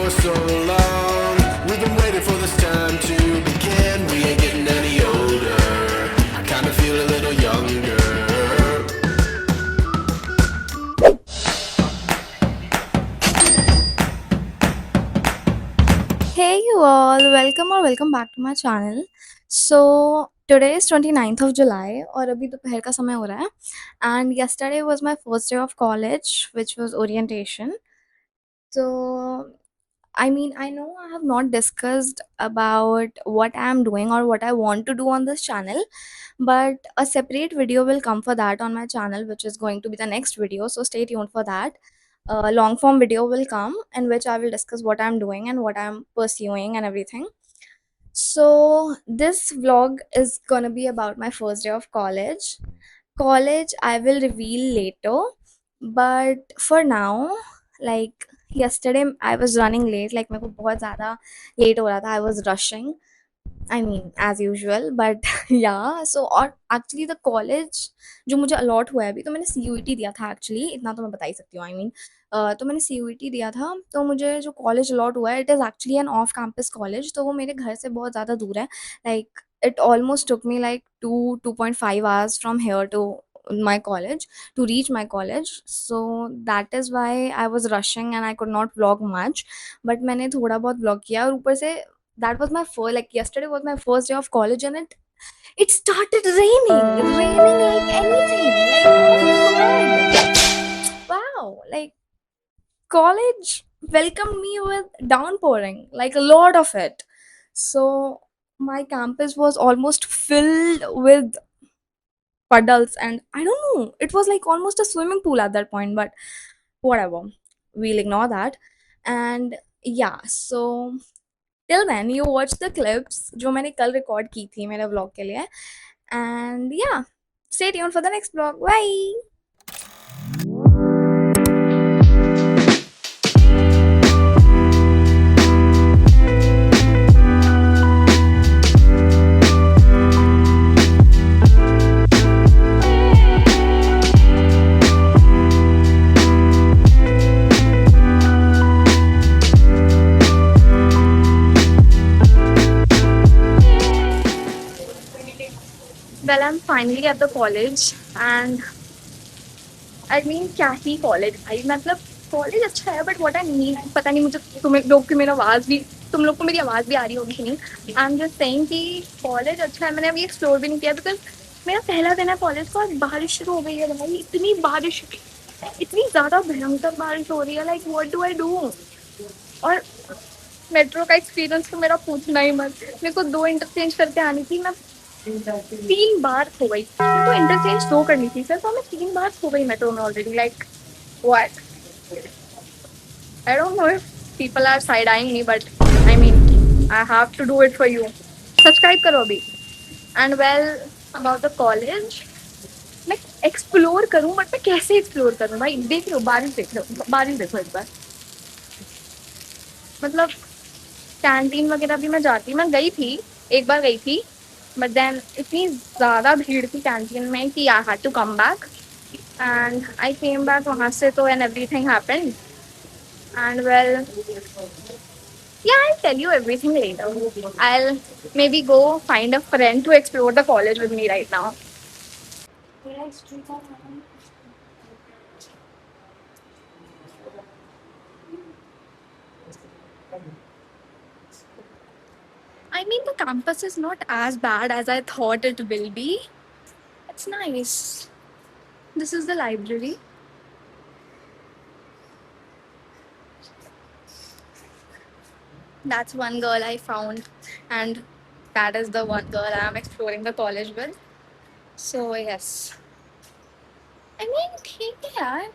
for so long. We've been waiting for this time to begin. We ain't getting any older. I kinda feel a little younger. Hey you all, welcome back to my channel. So today is 29th of July और अभी दोपहर का समय हो रहा है and yesterday was my first day of college which was orientation. So I know I have not discussed about what I am doing or what I want to do on this channel, but a separate video will come for that on my channel, which is going to be the next video. So stay tuned for that. A long form video will come in which I will discuss what I'm doing and what I'm pursuing and everything. So this vlog is gonna be about my first day of college. College I will reveal later, but for now, like yesterday I was running late, like मेरे को बहुत ज़्यादा late हो रहा था. I was rushing. I mean, as usual, but yeah. So और actually the college जो मुझे allot हुआ है अभी, तो मैंने CUET दिया था actually, इतना तो मैं बता ही सकती हूँ. तो मैंने CUET दिया था, तो मुझे जो college allot हुआ है, it is actually an off campus college, तो वो मेरे घर से बहुत ज़्यादा दूर है. Like it almost took me like 2.5 hours from here to my college to reach my college. So that is why I was rushing and I could not vlog much. But मैंने थोड़ा बहुत vlog किया और ऊपर से that was my first, like yesterday was my first day of college and it started raining like anything. Like oh my god, wow, like college welcomed me with downpouring, like a lot of it. So my campus was almost filled with puddles, and I don't know, it was like almost a swimming pool at that point, but whatever, we'll ignore that. And yeah, so till then you watch the clips जो मैंने कल record की थी मेरे vlog के लिए. And yeah, stay tuned for the next vlog. Bye. Well, I'm finally at the college and I mean क्या ही college भाई, मतलब कॉलेज अच्छा है बट व्हाट आई मीन पता नहीं मुझे. तुम्हें लोग की मेरा आवाज़ भी, तुम लोग को मेरी आवाज़ भी आ रही होगी कि नहीं. आई एम जस्ट सेइंग कि कॉलेज अच्छा है. मैंने अभी एक्सप्लोर भी नहीं किया बिकॉज मेरा पहला दिन है कॉलेज का और बारिश शुरू हो गई है भाई. इतनी बारिश, इतनी ज़्यादा भयंकर बारिश हो रही है. Like what do I do. और मेट्रो का एक्सपीरियंस तो मेरा पूछना ही मत. मेरे को 2 इंटरचेंज करके आनी थी, मैं 3 बार खो गई. मेरे को इंटरचेंज 2 करनी थी सर, तो मैं 3 बार खो गई मेट्रो में already. Like what, I don't know if people are side eyeing me but I mean I have to do it for you. Subscribe करो अभी. And well, about the college, मैं एक्सप्लोर करूँ but मैं कैसे explore करूँ भाई. देख लो बारिश, देख लो बारिश, देखो एक बार. मतलब कैंटीन वगैरह भी मैं जाती, मैं गई थी, एक बार गई थी, बट देन इतनी ज़्यादा भीड़ थी कैंटीन में कि I had to come back. And I came back वहाँ से तो and everything happened. And well, yeah, I'll tell you everything later. I'll maybe go find a friend to explore the college with me right now. I mean, the campus is not as bad as I thought it will be. It's nice. This is the library. That's one girl I found, and that is the one girl I'm exploring the college with. So yes, I mean ठीक है यार.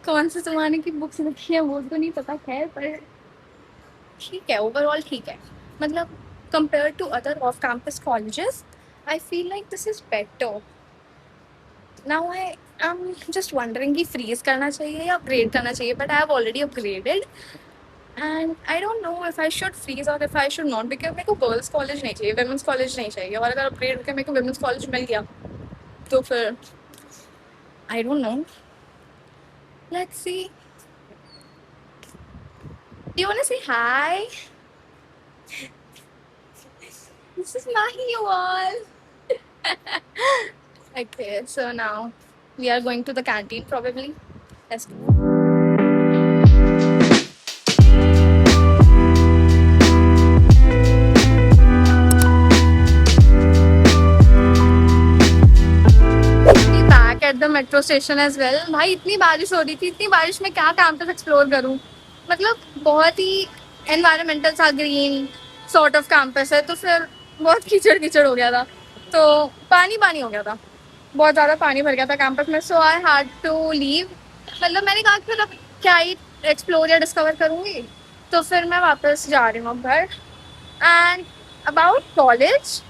कौन से जमाने की books रखी है वो तो नहीं पता खैर, पर ठीक है, ओवरऑल ठीक है. मतलब compare to other of campus colleges I feel like this is better. Now I am just wondering कि फ्रीज करना चाहिए या अपग्रेड करना चाहिए, but I have already upgraded and I don't know if I should freeze or if I should not, because मेरे को girls college नहीं चाहिए, वुमेंस कॉलेज नहीं चाहिए. और अगर अपग्रेड करके मेरे को वुमेंस कॉलेज मिल गया तो फिर आई don't no, let's see. Do you want to say hi? This is Mahi, you all. Okay, so now we are going to the canteen probably. Let's go. Back at the metro station as well. भाई इतनी बारिश हो रही थी, इतनी बारिश में क्या कैंपस एक्सप्लोर करूं? मतलब बहुत ही एनवायरमेंटल सा ग्रीन सॉर्ट ऑफ कैंपस है, तो फिर बहुत कीचड़ कीचड़ हो गया था, तो पानी पानी हो गया था, बहुत ज़्यादा पानी भर गया था कैंपस में, सो आई हैड टू लीव। मतलब मैंने कहा कि फिर अब क्या ही एक्सप्लोर या डिस्कवर करूँगी, तो फिर मैं वापस जा रही हूँ अब घर। And about college,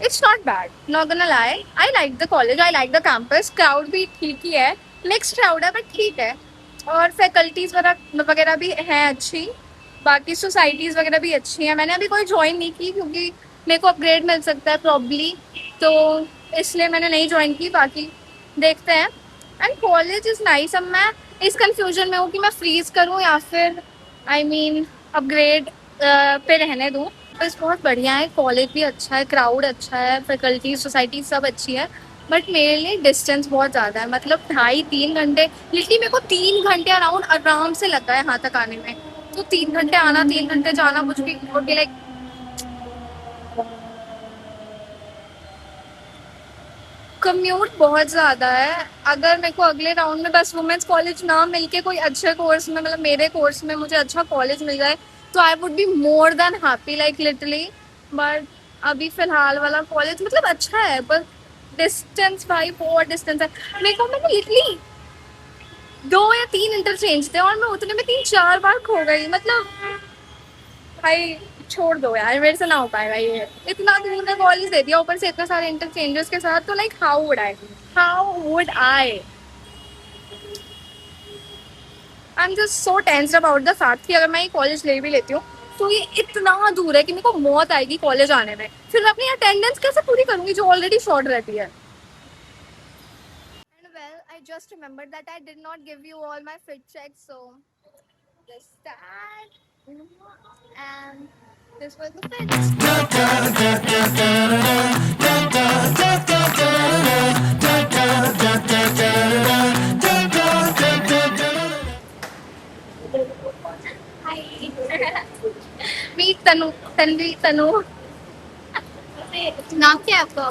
it's not bad, not gonna lie. I like the college, I like the campus. Crowd भी ठीक ही है, mixed crowd है but ठीक है, और फैकल्टीज वगैरह भी हैं अच्छी, बाकी सोसाइटीज़ वगैरह भी अच्छी हैं। मैंने अभी कोई ज्वाइन नहीं की क्योंकि मेरे को अपग्रेड मिल सकता है प्रॉब्ली, तो इसलिए मैंने नहीं ज्वाइन की, बाकी देखते हैं। And college is nice. अब मैं इस कंफ्यूजन में हूँ कि मैं फ्रीज करूँ या फिर आई मीन अपग्रेड पे रहने दूँ। बस बहुत बढ़िया है, कॉलेज भी अच्छा है, क्राउड अच्छा है, फैकल्टी सोसाइटी सब अच्छी है, बट मेरे लिए डिस्टेंस बहुत ज़्यादा है। मतलब 2.5-3 घंटे, लिटरली मेरे को 3 घंटे अराउंड आराम से लगा है यहाँ तक आने में। तो 3 घंटे आना, 3 घंटे जाना, कुछ भी लाइक कम्यूट बहुत ज़्यादा है। अगर मेरे को अगले राउंड में बस वुमेंस कॉलेज ना मिलके कोई अच्छे कोर्स में, मतलब मेरे कोर्स में मुझे अच्छा कॉलेज मिल जाए, तो I would be more than happy, like literally. But अभी फिलहाल वाला कॉलेज मतलब अच्छा है, पर डिस्टेंस भाई बहुत डिस्टेंस है। मेरे को मैंने लिटरली 2 या 3 इंटरचेंज थे और मैं उतने में 3-4 बार खो गई। मतलब भाई छोड़ दो यार, मेरे से ना हो पाएगा ये, इतना दूर का कॉलेज दे दिया, ऊपर से इतने सारे इंटरचेंजेस के साथ, तो like how would I I am just so tensed about the fact कि अगर मैं ये कॉलेज ले भी लेती हूँ तो ये इतना दूर है कि मेरे को मौत आएगी कॉलेज आने में, फिर मैं अपनी अटेंडेंस कैसे पूरी करूंगी जो ऑलरेडी शॉर्ट रहती है। And well, I just remembered that I did not give you all my fit checks, so just that, and this was the fit. Meet तनु, तन्वी, तनु। नाम क्या है आपका?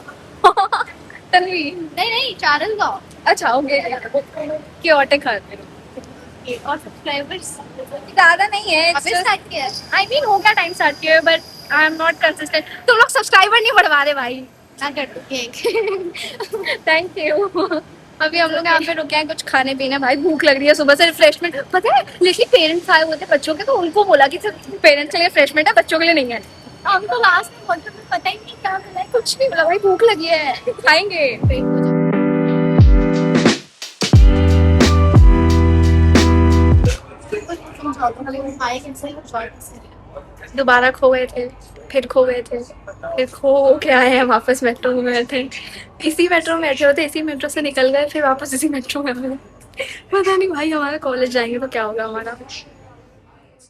तन्वी। नहीं नहीं, चारल गाँव। अच्छा ओके, क्योटिक हर और सब्सक्राइबर्स ज्यादा नहीं है, अभी स्टार्ट किया है। आई मीन हो गया टाइम स्टार्ट किया, but I am not consistent. तुम लोग सब्सक्राइबर नहीं बढ़वा रहे भाई। ना कर केक। Thank you. अभी हम लोग यहाँ पे रुके हैं कुछ खाने पीने, भाई भूख लग रही है, सुबह से रिफ्रेशमेंट, पता है लिटरली पेरेंट्स आए हुए थे बच्चों के, तो उनको बोला कि सिर्फ पेरेंट्स के लिए रिफ्रेशमेंट है, बच्चों के लिए नहीं है। हमको लास्ट में बहुत पता ही नहीं क्या मिला है। कुछ नहीं बोला भाई, भूख लगी है, खाएंगे। आए कैसे? दोबारा खो गए थे, फिर खो गए थे, फिर खो के आए हैं वापस, मेट्रो में गए थे, इसी मेट्रो में बैठे होते, इसी मेट्रो से निकल गए, फिर वापस इसी मेट्रो में आ गए। पता नहीं भाई, हमारा कॉलेज जाएंगे तो क्या होगा हमारा।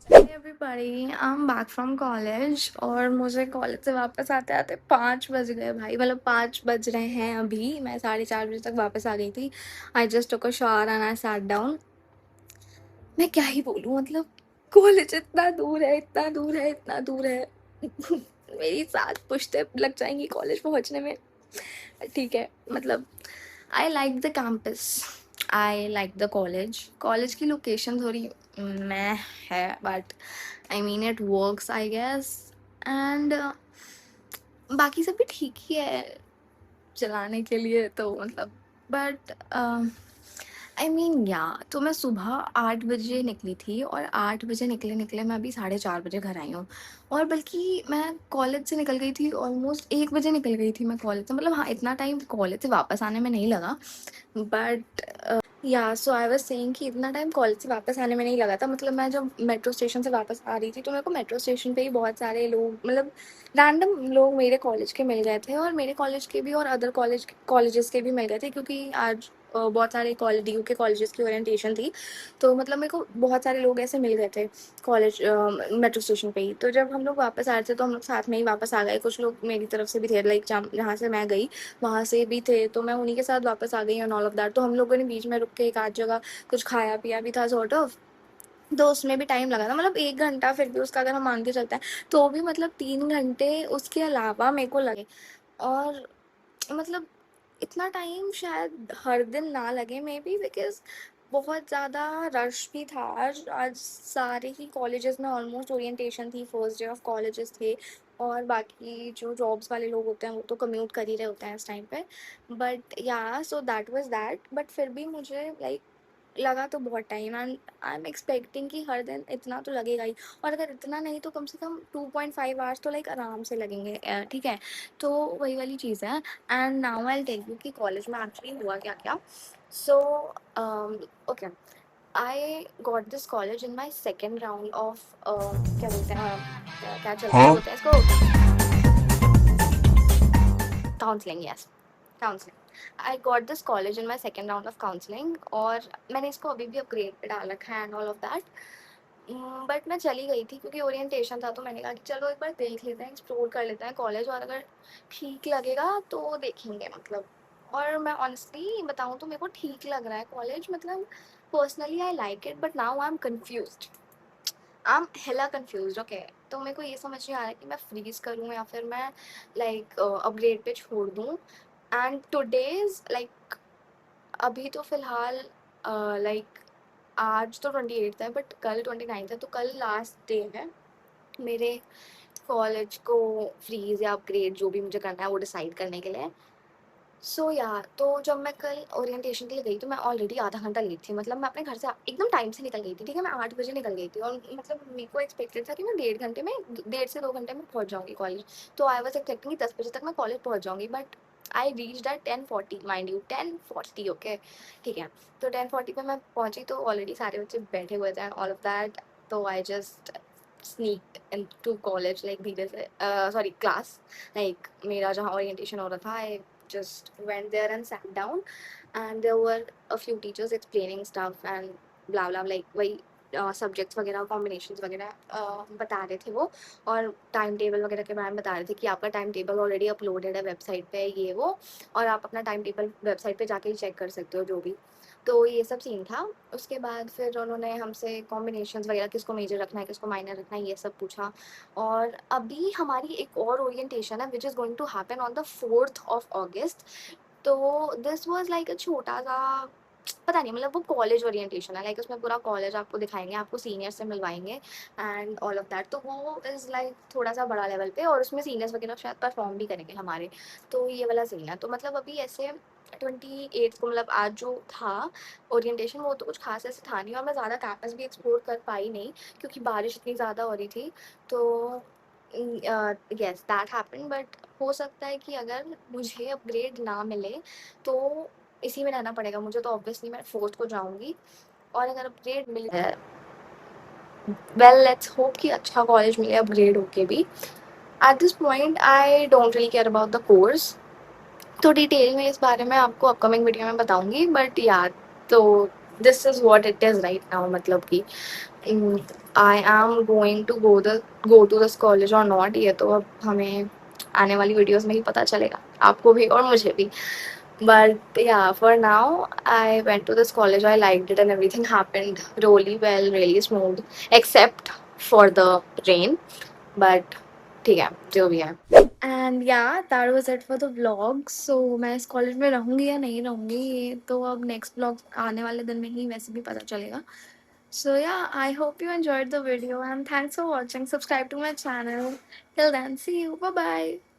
Everybody, I am back from college, और मुझे कॉलेज से वापस आते आते 5 बज गए भाई, मतलब 5 बज रहे हैं अभी। मैं 4:30 बजे तक वापस आ गई थी। I just took a shower and I sat down. मैं क्या ही बोलूँ, मतलब कॉलेज इतना दूर है, इतना दूर है, इतना दूर है। मेरी 7 पुश्तें लग जाएंगी कॉलेज पहुँचने में। ठीक है, मतलब I like the campus, I like the college. College की लोकेशन थोड़ी मैं है, but I mean it works I guess, and बाकी सब भी ठीक ही है चलाने के लिए, तो मतलब बट आई मीन या, तो मैं सुबह 8 बजे निकली थी, और 8 बजे निकले निकले मैं अभी 4:30 बजे घर आई हूँ, और बल्कि मैं कॉलेज से निकल गई थी ऑलमोस्ट 1 बजे निकल गई थी मैं कॉलेज से। मतलब हाँ, इतना टाइम कॉलेज से वापस आने में नहीं लगा, बट या सो आई वाज सेइंग कि इतना टाइम कॉलेज से वापस आने में नहीं लगा था। मतलब मैं जब मेट्रो स्टेशन से वापस आ रही थी, तो मेरे को मेट्रो स्टेशन पे ही बहुत सारे लोग, मतलब रैंडम लोग मेरे कॉलेज के मिल गए थे, और मेरे कॉलेज के भी और अदर कॉलेजेस के भी मिल गए थे, क्योंकि आज बहुत सारे कॉलेज DU के कॉलेजेस की ओरिएंटेशन थी, तो मतलब मेरे को बहुत सारे लोग ऐसे मिल गए थे कॉलेज मेट्रो स्टेशन पे ही। तो जब हम लोग वापस आ रहे थे तो हम लोग साथ में ही वापस आ गए, कुछ लोग मेरी तरफ से भी थे, लाइक जहाँ से मैं गई वहाँ से भी थे, तो मैं उन्हीं के साथ वापस आ गई एंड ऑल ऑफ दैट। तो हम लोगों ने बीच में रुक के एक आध जगह कुछ खाया पिया भी था सॉर्ट ऑफ, तो उसमें भी टाइम लगा था, मतलब 1 घंटा फिर भी उसका अगर हम मान के चलते हैं तो भी मतलब 3 घंटे उसके अलावा मेरे को लगे। और मतलब इतना टाइम शायद हर दिन ना लगे मे बी, बिकॉज बहुत ज़्यादा रश भी था। आज सारे ही कॉलेजेस में ऑलमोस्ट ओरिएंटेशन थी, फर्स्ट डे ऑफ कॉलेजेस थे, और बाकी जो जॉब्स वाले लोग होते हैं वो तो कम्यूट कर ही रहे होते हैं इस टाइम पे। बट या so that was that, but फिर भी मुझे लाइक लगा तो बहुत time, and I am expecting कि हर दिन इतना तो लगेगा ही, और अगर इतना नहीं तो कम से कम 2.5 आवर्स तो लाइक आराम से लगेंगे। ठीक है, तो वही वाली चीज़ है। And now I tell you कि कॉलेज में एक्चुअली हुआ क्या क्या। So okay, I got this college in my second round of क्या बोलते हैं क्या चल क्या बोलते हैं इसको, counselling, yes, counselling. I got this college in my second round of counselling, और मैंने इसको अभी भी अपग्रेड पे डाल रखा है and all of that. But मैं चली गई थी क्योंकि ओरिएंटेशन था, तो मैंने कहा कि चलो एक बार देख लेते हैं, एक्सप्लोर कर लेते हैं कॉलेज, और अगर ठीक लगेगा तो देखेंगे मतलब। और मैं ऑनेस्टली बताऊँ तो मेरे को ठीक लग रहा है कॉलेज, मतलब personally I like it, but now I am confused, I am hella confused. Okay, तो मेरे को ये समझ नहीं आ रहा है कि मैं फ्रीज करूँ या फिर मैं लाइक अपग्रेड पे छोड़ दूँ। एंड टुडेज लाइक अभी तो फ़िलहाल लाइक आज तो 28th है, बट कल 29th है, तो कल लास्ट डे है मेरे कॉलेज को फ्रीज़ या अपग्रेड जो भी मुझे करना है वो डिसाइड करने के लिए। सो तो जब मैं कल ओरिएंटेशन के लिए गई तो मैं ऑलरेडी आधा घंटा लेट थी, मतलब मैं अपने घर से एकदम टाइम से निकल गई थी। ठीक है, मैं 8 बजे निकल गई थी, और मतलब मेरे को एक्सपेक्टेड था कि मैं 1.5 घंटे में 1.5 से 2 घंटे में पहुंच जाऊंगी कॉलेज। तो आई वॉज एक्सपेक्टिंग कि 10 बजे तक मैं कॉलेज पहुंच जाऊंगी, but I reached eight 10:40, mind you 10:40। Okay, ठीक है, तो 10:40 पे मैं पहुंची तो ऑलरेडी सारे बच्चे बैठे हुए थे ऑल ऑफ दैट। तो I just sneaked in to college like धीरे से, सॉरी क्लास, लाइक मेरा जहाँ ओरिएंटेशन हो रहा था। आई just went there and sat down, and there were a few teachers explaining stuff and blah blah, like वही subjects वगैरह कॉम्बिनेशंस वगैरह बता रहे थे वो, और टाइम टेबल वगैरह के बारे में बता रहे थे कि आपका टाइम टेबल ऑलरेडी अपलोडेड है वेबसाइट पे ये वो, और आप अपना टाइम टेबल वेबसाइट पे जाके ही चेक कर सकते हो जो भी। तो ये सब सीन था। उसके बाद फिर उन्होंने हमसे कॉम्बिनेशंस वगैरह, किसको मेजर रखना है किसको माइनर रखना है, ये सब पूछा। और अभी हमारी एक और ओरिएंटेशन है which is going to happen on the 4th of August। तो दिस वाज लाइक अ छोटा सा, पता नहीं, मतलब वो कॉलेज ओरिएंटेशन है, लाइक उसमें पूरा कॉलेज आपको दिखाएंगे, आपको सीनियर से मिलवाएंगे एंड ऑल ऑफ दैट। तो वो इज़ लाइक थोड़ा सा बड़ा लेवल पे, और उसमें सीनियर्स वगैरह शायद परफॉर्म भी करेंगे हमारे। तो ये वाला सीन है। तो मतलब अभी ऐसे 28 को, मतलब आज जो था ओरिएंटेशन, वो तो कुछ खास ऐसे था नहीं, और मैं ज़्यादा कैंपस भी एक्सप्लोर कर पाई नहीं क्योंकि बारिश इतनी ज़्यादा हो रही थी। तो यस दैट हैपेंड, बट हो सकता है कि अगर मुझे अपग्रेड ना मिले तो इसी में रहना पड़ेगा मुझे, तो ऑब्वियसली मैं फोर्थ को जाऊंगी। और अगर अपग्रेड मिल जाए, वेल लेट्स होप कि अच्छा कॉलेज मिले अपग्रेड होके भी। At this point I don't really care about the course, तो डिटेल में इस बारे में आपको अपकमिंग वीडियो में बताऊंगी। बट यार, तो this is what it is right now, मतलब कि I am going to go to this college और नॉट, ये तो अब हमें आने वाली वीडियोस में ही पता चलेगा, आपको भी और मुझे भी। But yeah, for now, I went to this college. I liked it, and everything happened really well, really smooth, except for the rain. But ठीक है, जो भी है। And yeah, that was it for the vlog. So मैं इस college में रहूँगी या नहीं रहूँगी, ये तो अब नेक्स्ट vlog आने वाले दिन में ही वैसे भी पता चलेगा। So yeah, I hope you enjoyed the video, and thanks for watching. Subscribe to my channel. Till then, see you. Bye bye.